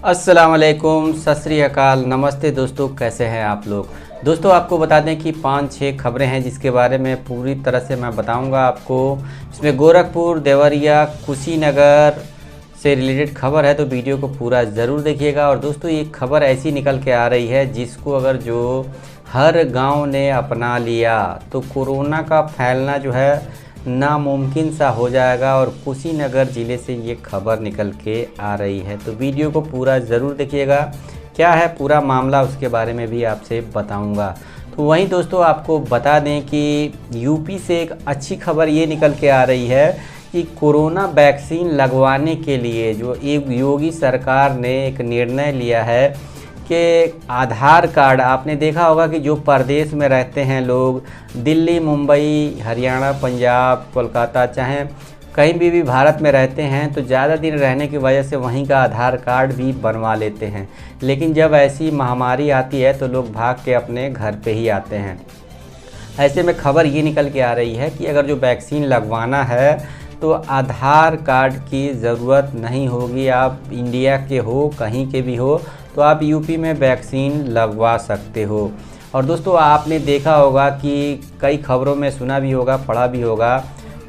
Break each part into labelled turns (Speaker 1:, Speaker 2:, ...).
Speaker 1: अस्सलाम वालेकुम, सत श्री अकाल, नमस्ते दोस्तों, कैसे हैं आप लोग। दोस्तों आपको बता दें कि 5-6 खबरें हैं जिसके बारे में पूरी तरह से मैं बताऊंगा आपको। इसमें गोरखपुर, देवरिया, कुशीनगर से रिलेटेड खबर है, तो वीडियो को पूरा ज़रूर देखिएगा। और दोस्तों ये खबर ऐसी निकल के आ रही है जिसको अगर जो हर गांव ने अपना लिया तो कोरोना का फैलना जो है नामुमकिन सा हो जाएगा। और कुशीनगर ज़िले से ये खबर निकल के आ रही है, तो वीडियो को पूरा ज़रूर देखिएगा। क्या है पूरा मामला उसके बारे में भी आपसे बताऊंगा। तो वहीं दोस्तों आपको बता दें कि यूपी से एक अच्छी खबर ये निकल के आ रही है कि कोरोना वैक्सीन लगवाने के लिए जो एक योगी सरकार ने एक निर्णय लिया है कि आधार कार्ड, आपने देखा होगा कि जो प्रदेश में रहते हैं लोग, दिल्ली, मुंबई, हरियाणा, पंजाब, कोलकाता, चाहे कहीं भी भारत में रहते हैं, तो ज़्यादा दिन रहने की वजह से वहीं का आधार कार्ड भी बनवा लेते हैं। लेकिन जब ऐसी महामारी आती है तो लोग भाग के अपने घर पे ही आते हैं। ऐसे में खबर ये निकल के आ रही है कि अगर जो वैक्सीन लगवाना है तो आधार कार्ड की ज़रूरत नहीं होगी। आप इंडिया के हो, कहीं के भी हो, तो आप यूपी में वैक्सीन लगवा सकते हो। और दोस्तों आपने देखा होगा कि कई खबरों में सुना भी होगा, पढ़ा भी होगा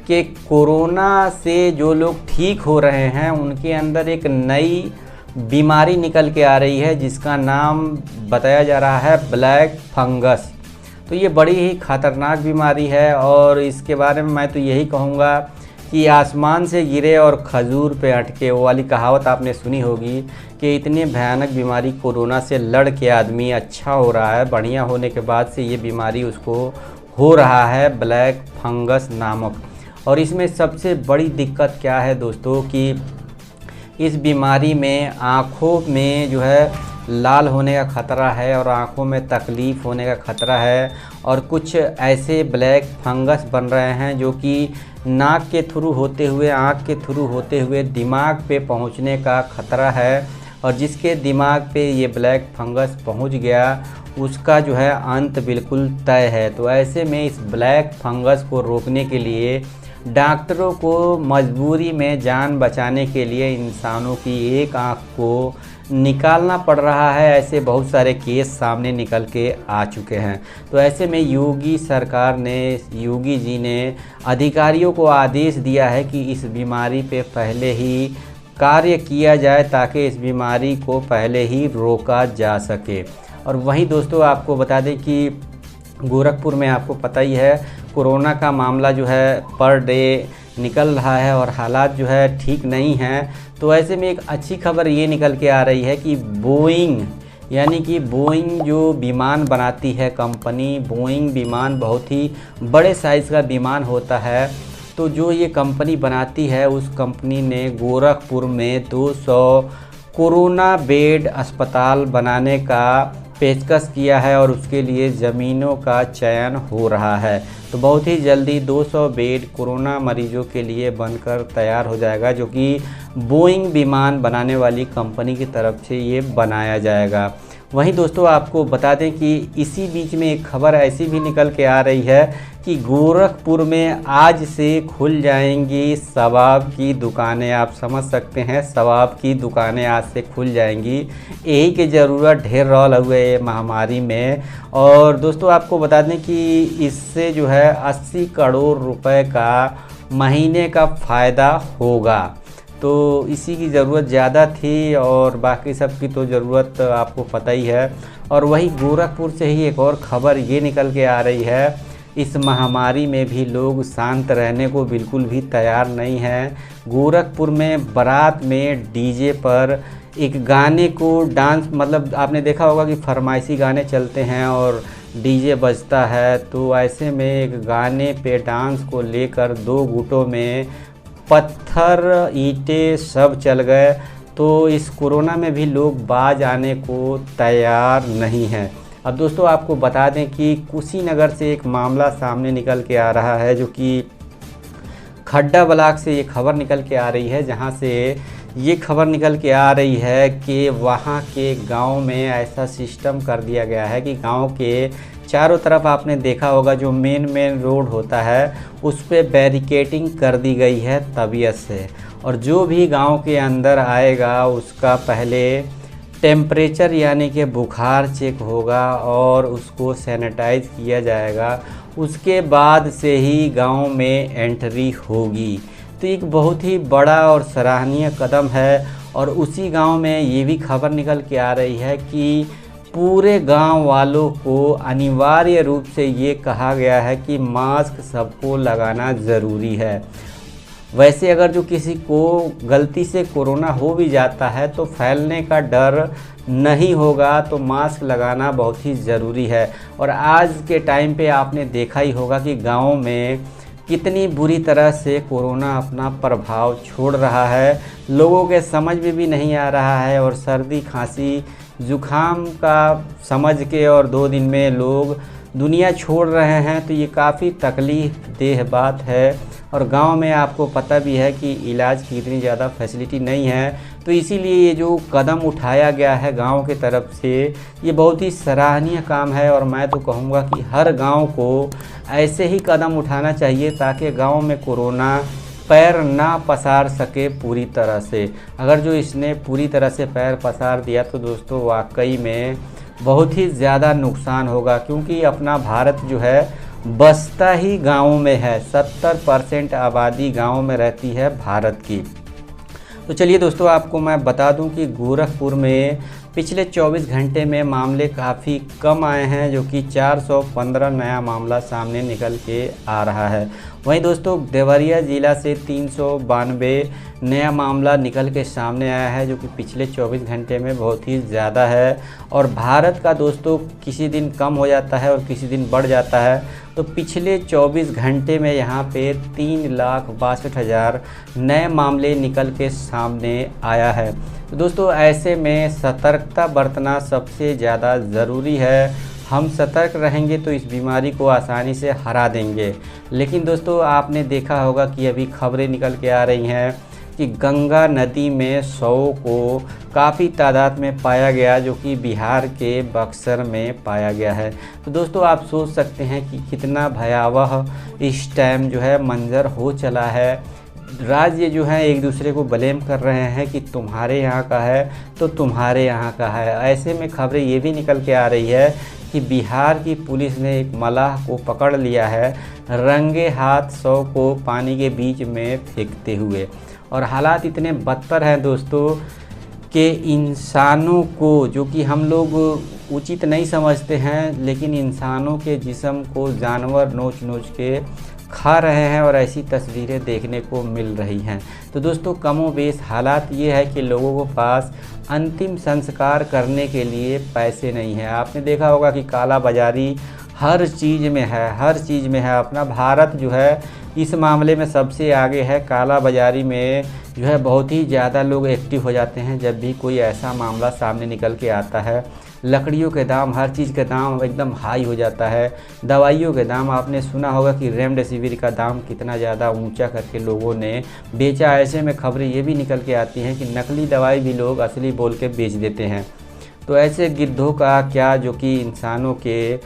Speaker 1: कि कोरोना से जो लोग ठीक हो रहे हैं उनके अंदर एक नई बीमारी निकल के आ रही है जिसका नाम बताया जा रहा है ब्लैक फंगस। तो ये बड़ी ही ख़तरनाक बीमारी है और इसके बारे में मैं तो यही कहूँगा कि आसमान से गिरे और खजूर पे अटके, वो वाली कहावत आपने सुनी होगी कि इतनी भयानक बीमारी कोरोना से लड़ के आदमी अच्छा हो रहा है, बढ़िया होने के बाद से ये बीमारी उसको हो रहा है ब्लैक फंगस नामक। और इसमें सबसे बड़ी दिक्कत क्या है दोस्तों कि इस बीमारी में आँखों में जो है लाल होने का ख़तरा है और आँखों में तकलीफ़ होने का ख़तरा है। और कुछ ऐसे ब्लैक फंगस बन रहे हैं जो कि नाक के थ्रू होते हुए, आँख के थ्रू होते हुए दिमाग पे पहुंचने का ख़तरा है। और जिसके दिमाग पे ये ब्लैक फंगस पहुंच गया उसका जो है अंत बिल्कुल तय है। तो ऐसे में इस ब्लैक फंगस को रोकने के लिए डॉक्टरों को मजबूरी में जान बचाने के लिए इंसानों की एक आँख को निकालना पड़ रहा है। ऐसे बहुत सारे केस सामने निकल के आ चुके हैं। तो ऐसे में योगी सरकार ने, योगी जी ने अधिकारियों को आदेश दिया है कि इस बीमारी पे पहले ही कार्य किया जाए ताकि इस बीमारी को पहले ही रोका जा सके। और वहीं दोस्तों आपको बता दें कि गोरखपुर में आपको पता ही है कोरोना का मामला जो है पर डे निकल रहा है और हालात जो है ठीक नहीं हैं। तो ऐसे में एक अच्छी खबर ये निकल के आ रही है कि बोइंग, यानी कि बोइंग जो विमान बनाती है कंपनी, बोइंग विमान बहुत ही बड़े साइज़ का विमान होता है। तो जो ये कंपनी बनाती है उस कंपनी ने गोरखपुर में 200 कोरोना बेड अस्पताल बनाने का पेशकश किया है और उसके लिए ज़मीनों का चयन हो रहा है। तो बहुत ही जल्दी 200 बेड कोरोना मरीजों के लिए बनकर तैयार हो जाएगा, जो कि बोइंग विमान बनाने वाली कंपनी की तरफ से ये बनाया जाएगा। वहीं दोस्तों आपको बता दें कि इसी बीच में एक खबर ऐसी भी निकल के आ रही है कि गोरखपुर में आज से खुल जाएंगी शराब की दुकानें। आप समझ सकते हैं, शराब की दुकानें आज से खुल जाएंगी। यही की ज़रूरत ढेर रहा हुए महामारी में। और दोस्तों आपको बता दें कि इससे जो है 80 करोड़ रुपए का महीने का फ़ायदा होगा। तो इसी की ज़रूरत ज़्यादा थी और बाकी सब की तो ज़रूरत आपको पता ही है। और वही गोरखपुर से ही एक और ख़बर ये निकल के आ रही है, इस महामारी में भी लोग शांत रहने को बिल्कुल भी तैयार नहीं हैं। गोरखपुर में बारात में डीजे पर एक गाने को डांस, मतलब आपने देखा होगा कि फरमाइशी गाने चलते हैं और डीजे बजता है। तो ऐसे में एक गाने पे डांस को लेकर 2 गुटों में पत्थर, ईंटें सब चल गए। तो इस कोरोना में भी लोग बाज आने को तैयार नहीं हैं। अब दोस्तों आपको बता दें कि कुशीनगर से एक मामला सामने निकल के आ रहा है, जो कि खड्डा ब्लॉक से ये खबर निकल के आ रही है, जहां से ये खबर निकल के आ रही है कि वहाँ के गांव में ऐसा सिस्टम कर दिया गया है कि गांव के चारों तरफ आपने देखा होगा जो मेन रोड होता है उस पे बैरिकेटिंग कर दी गई है तबीयत से। और जो भी गांव के अंदर आएगा उसका पहले टेम्परेचर यानी कि बुखार चेक होगा और उसको सैनिटाइज किया जाएगा, उसके बाद से ही गांव में एंट्री होगी। तो एक बहुत ही बड़ा और सराहनीय कदम है। और उसी गांव में ये भी खबर निकल के आ रही है कि पूरे गांव वालों को अनिवार्य रूप से ये कहा गया है कि मास्क सबको लगाना ज़रूरी है। वैसे अगर जो किसी को गलती से कोरोना हो भी जाता है तो फैलने का डर नहीं होगा, तो मास्क लगाना बहुत ही ज़रूरी है। और आज के टाइम पे आपने देखा ही होगा कि गाँव में कितनी बुरी तरह से कोरोना अपना प्रभाव छोड़ रहा है, लोगों के समझ में भी नहीं आ रहा है। और सर्दी खांसी जुखाम का समझ के और 2 दिन में लोग दुनिया छोड़ रहे हैं, तो ये काफ़ी तकलीफ देह बात है। और गांव में आपको पता भी है कि इलाज की इतनी ज़्यादा फैसिलिटी नहीं है, तो इसीलिए ये जो कदम उठाया गया है गांव के तरफ से, ये बहुत ही सराहनीय काम है। और मैं तो कहूँगा कि हर गांव को ऐसे ही कदम उठाना चाहिए ताकि गांव में कोरोना पैर ना पसार सके पूरी तरह से। अगर जो इसने पूरी तरह से पैर पसार दिया तो दोस्तों वाकई में बहुत ही ज़्यादा नुकसान होगा, क्योंकि अपना भारत जो है बसता ही गाँव में है। 70% आबादी गाँव में रहती है भारत की। तो चलिए दोस्तों, आपको मैं बता दूं कि गोरखपुर में पिछले 24 घंटे में मामले काफ़ी कम आए हैं, जो कि 415 नया मामला सामने निकल के आ रहा है। वहीं दोस्तों देवरिया ज़िला से 392 नया मामला निकल के सामने आया है, जो कि पिछले 24 घंटे में बहुत ही ज़्यादा है। और भारत का दोस्तों किसी दिन कम हो जाता है और किसी दिन बढ़ जाता है, तो पिछले 24 घंटे में यहाँ पे 3,62,000 नए मामले निकल के सामने आया है। तो दोस्तों ऐसे में सतर्कता बरतना सबसे ज़्यादा ज़रूरी है। हम सतर्क रहेंगे तो इस बीमारी को आसानी से हरा देंगे। लेकिन दोस्तों आपने देखा होगा कि अभी खबरें निकल के आ रही हैं कि गंगा नदी में 100 को काफ़ी तादाद में पाया गया, जो कि बिहार के बक्सर में पाया गया है। तो दोस्तों आप सोच सकते हैं कि कितना भयावह इस टाइम जो है मंजर हो चला है। राज्य जो है एक दूसरे को ब्लेम कर रहे हैं कि तुम्हारे यहाँ का है तो तुम्हारे यहाँ का है। ऐसे में खबरें ये भी निकल के आ रही है कि बिहार की पुलिस ने एक मलाह को पकड़ लिया है रंगे हाथ 100 को पानी के बीच में फेंकते हुए। और हालात इतने बदतर हैं दोस्तों कि इंसानों को, जो कि हम लोग उचित नहीं समझते हैं, लेकिन इंसानों के जिस्म को जानवर नोच नोच के खा रहे हैं और ऐसी तस्वीरें देखने को मिल रही हैं। तो दोस्तों कमोबेश हालात ये है कि लोगों के पास अंतिम संस्कार करने के लिए पैसे नहीं हैं। आपने देखा होगा कि काला बाजारी हर चीज़ में है, हर चीज़ में है। अपना भारत जो है इस मामले में सबसे आगे है। काला बाजारी में जो है बहुत ही ज़्यादा लोग एक्टिव हो जाते हैं जब भी कोई ऐसा मामला सामने निकल के आता है। लकड़ियों के दाम, हर चीज़ के दाम एकदम हाई हो जाता है। दवाइयों के दाम, आपने सुना होगा कि रेमडेसिविर का दाम कितना ज़्यादा ऊंचा करके लोगों ने बेचा। ऐसे में खबरें ये भी निकल के आती हैं कि नकली दवाई भी लोग असली बोल के बेच देते हैं। तो ऐसे गिद्धों का क्या, जो कि इंसानों के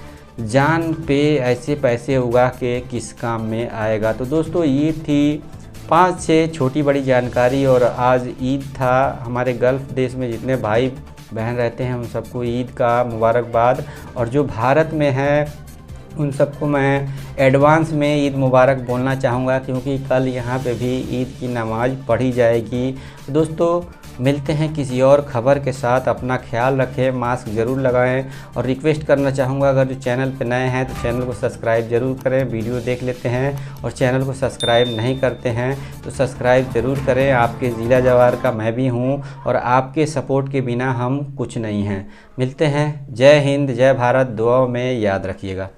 Speaker 1: जान पे ऐसे पैसे उगा के किस काम में आएगा। तो दोस्तों ये थी 5-6 छोटी बड़ी जानकारी। और आज ईद था। हमारे गल्फ़ देश में जितने भाई बहन रहते हैं उन सबको ईद का मुबारकबाद। और जो भारत में है उन सबको मैं एडवांस में ईद मुबारक बोलना चाहूँगा, क्योंकि कल यहाँ पे भी ईद की नमाज़ पढ़ी जाएगी। दोस्तों मिलते हैं किसी और ख़बर के साथ। अपना ख्याल रखें, मास्क ज़रूर लगाएं। और रिक्वेस्ट करना चाहूँगा, अगर जो चैनल पे नए हैं तो चैनल को सब्सक्राइब ज़रूर करें। वीडियो देख लेते हैं और चैनल को सब्सक्राइब नहीं करते हैं तो सब्सक्राइब ज़रूर करें। आपके ज़िला जवार का मैं भी हूँ और आपके सपोर्ट के बिना हम कुछ नहीं हैं। मिलते हैं। जय हिंद, जय भारत। दुआओं में याद रखिएगा।